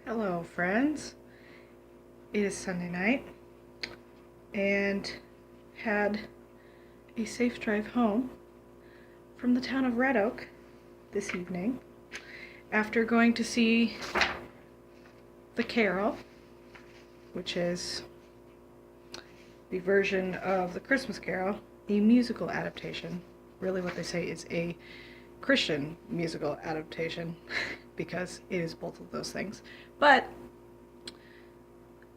Hello, friends. It is Sunday night and had a safe drive home from the town of Red Oak this evening after going to see The Carol, which is the version of The Christmas Carol, a musical adaptation. Really, what they say is a Christian musical adaptation because it is both of those things. But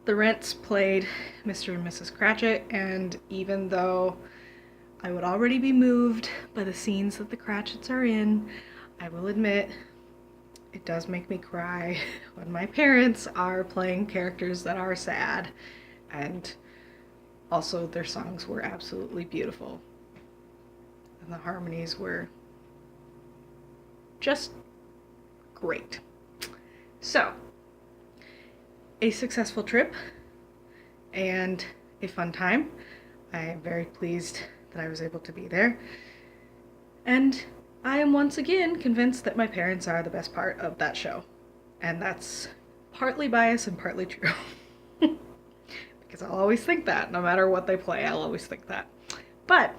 the Rents played Mr. and Mrs. Cratchit, and even though I would already be moved by the scenes that the Cratchits are in, I will admit it does make me cry when my parents are playing characters that are sad. And also their songs were absolutely beautiful. And the harmonies were just great. So, a successful trip and a fun time. I am very pleased that I was able to be there. And I am once again convinced that my parents are the best part of that show. And that's partly biased and partly true. Because I'll always think that. No matter what they play, I'll always think that. But,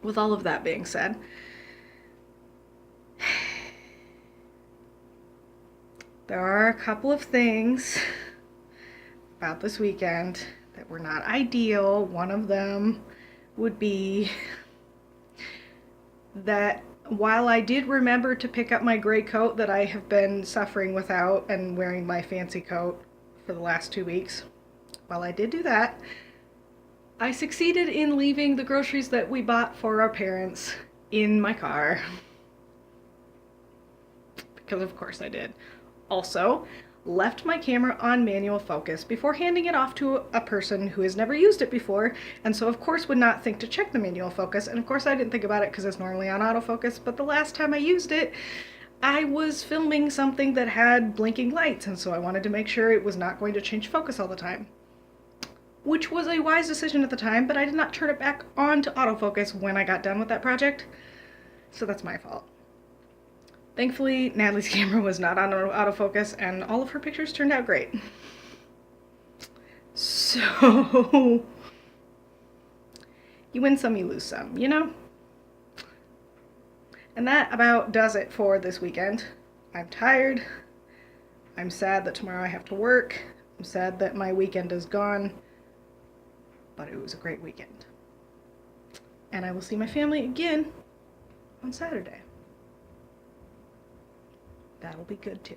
with all of that being said, there are a couple of things about this weekend that were not ideal. One of them would be that while I did remember to pick up my gray coat that I have been suffering without and wearing my fancy coat for the last 2 weeks, while I did do that, I succeeded in leaving the groceries that we bought for our parents in my car. Because of course I did. Also, left my camera on manual focus before handing it off to a person who has never used it before, and so of course would not think to check the manual focus, and of course I didn't think about it because it's normally on autofocus, but the last time I used it, I was filming something that had blinking lights, and so I wanted to make sure it was not going to change focus all the time. Which was a wise decision at the time, but I did not turn it back on to autofocus when I got done with that project, so that's my fault. Thankfully, Natalie's camera was not on autofocus, and all of her pictures turned out great. So, you win some, you lose some, you know? And that about does it for this weekend. I'm tired. I'm sad that tomorrow I have to work. I'm sad that my weekend is gone. But it was a great weekend. And I will see my family again on Saturday. That'll be good too.